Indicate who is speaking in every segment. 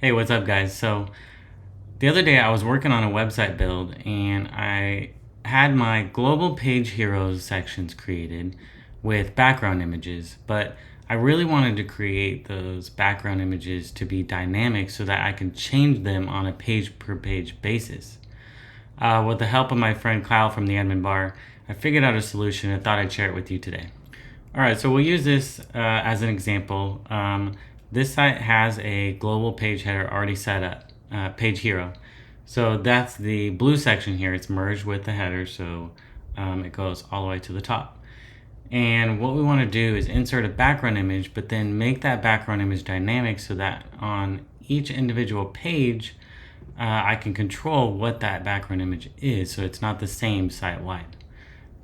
Speaker 1: Hey, what's up guys? So the other day I was working on a website build and I had my global page heroes sections created with background images, but I really wanted to create those background images to be dynamic so that I can change them on a page per page basis. With the help of my friend Kyle from the admin bar, I figured out a solution and thought I'd share it with you today. All right, so we'll use this as an example. This site has a global page header already set up, page hero. So that's the blue section here. It's merged with the header, so it goes all the way to the top. And what we want to do is insert a background image, but then make that background image dynamic so that on each individual page, I can control what that background image is, so it's not the same site-wide,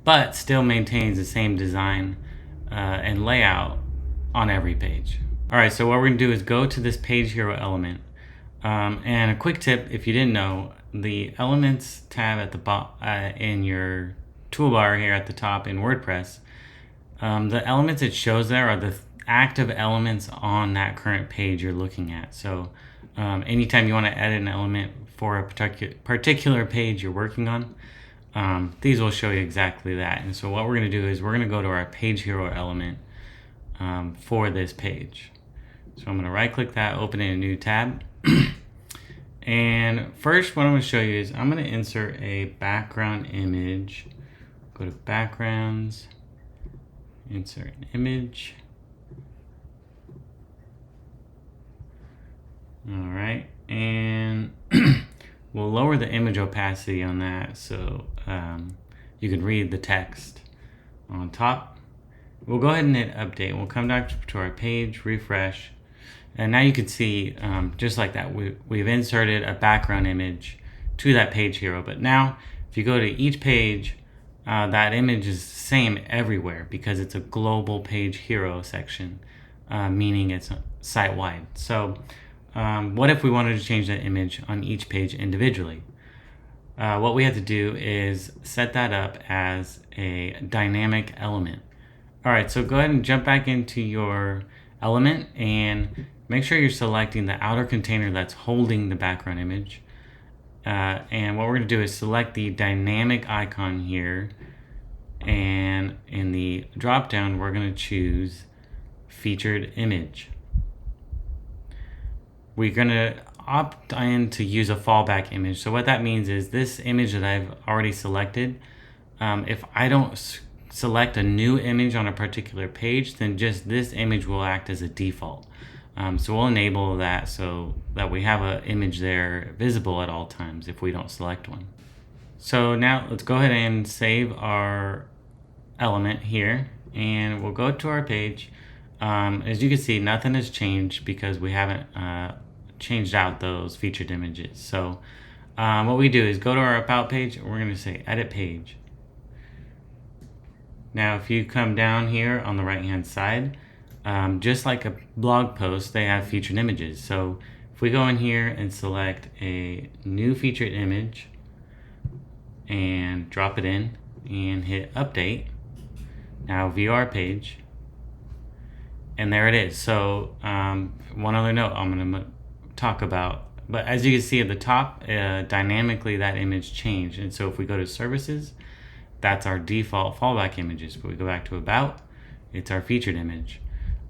Speaker 1: but still maintains the same design and layout on every page. All right, so what we're gonna do is go to this page hero element. And a quick tip, if you didn't know, the elements tab at the bottom in your toolbar here at the top in WordPress, the elements it shows there are the active elements on that current page you're looking at. So anytime you want to edit an element for a particular page you're working on, these will show you exactly that. And so what we're going to do is we're going to go to our page hero element for this page. So I'm going to right click that, open in a new tab. And first what I'm going to show you is I'm going to insert a background image. Go to backgrounds, insert an image. All right, and we'll lower the image opacity on that so you can read the text on top. We'll go ahead and hit update. We'll come back to our page, refresh, and now you can see just like that we've inserted a background image to that page hero. But now if you go to each page, that image is the same everywhere because it's a global page hero section, meaning it's site-wide. So what if we wanted to change that image on each page individually? What we have to do is set that up as a dynamic element. All right, so go ahead and jump back into your element and make sure you're selecting the outer container that's holding the background image. And what we're going to do is select the dynamic icon here, and in the drop down we're going to choose featured image. We're going to opt in to use a fallback image. So what that means is this image that I've already selected, if I don't select a new image on a particular page, then just this image will act as a default. So we'll enable that so that we have an image there visible at all times if we don't select one. So now let's go ahead and save our element here, and we'll go to our page. As you can see, nothing has changed because we haven't changed out those featured images. So what we do is go to our about page, and we're going to say edit page. Now if you come down here on the right hand side, just like a blog post, they have featured images. So if we go in here and select a new featured image and drop it in and hit update, now view our page, and there it is. So one other note I'm going to talk about, but as you can see at the top, dynamically that image changed. And so if we go to services, that's our default fallback images. But we go back to about, it's our featured image.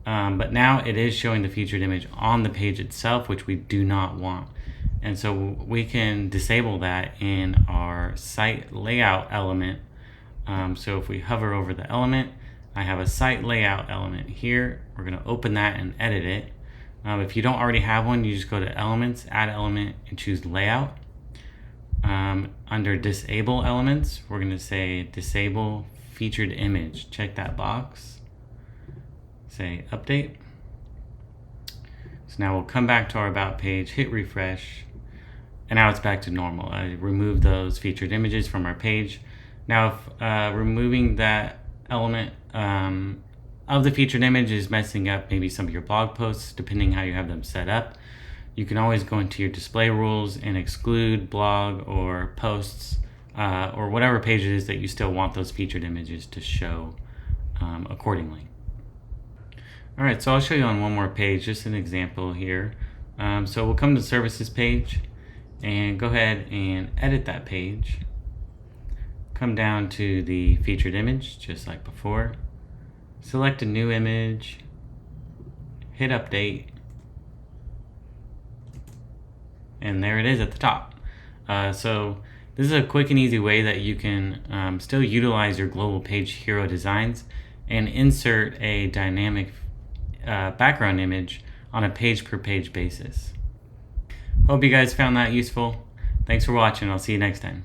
Speaker 1: But now it is showing the featured image on the page itself, which we do not want. And so we can disable that in our site layout element. So if we hover over the element, I have a site layout element here. We're going to open that and edit it. If you don't already have one, you just go to elements, add element, and choose layout. Under disable elements, we're going to say disable featured image. Check that box. Say update. So now we'll come back to our about page, hit refresh, and now it's back to normal. I removed those featured images from our page. Now if removing that element of the featured image is messing up maybe some of your blog posts, depending how you have them set up, you can always go into your display rules and exclude blog or posts or whatever page it is that you still want those featured images to show accordingly. All right, so I'll show you on one more page, just an example here. So we'll come to the services page and go ahead and edit that page. Come down to the featured image, just like before. Select a new image, hit update, and there it is at the top. So this is a quick and easy way that you can still utilize your global page hero designs and insert a dynamic background image on a page per page basis. Hope you guys found that useful. Thanks for watching. I'll see you next time.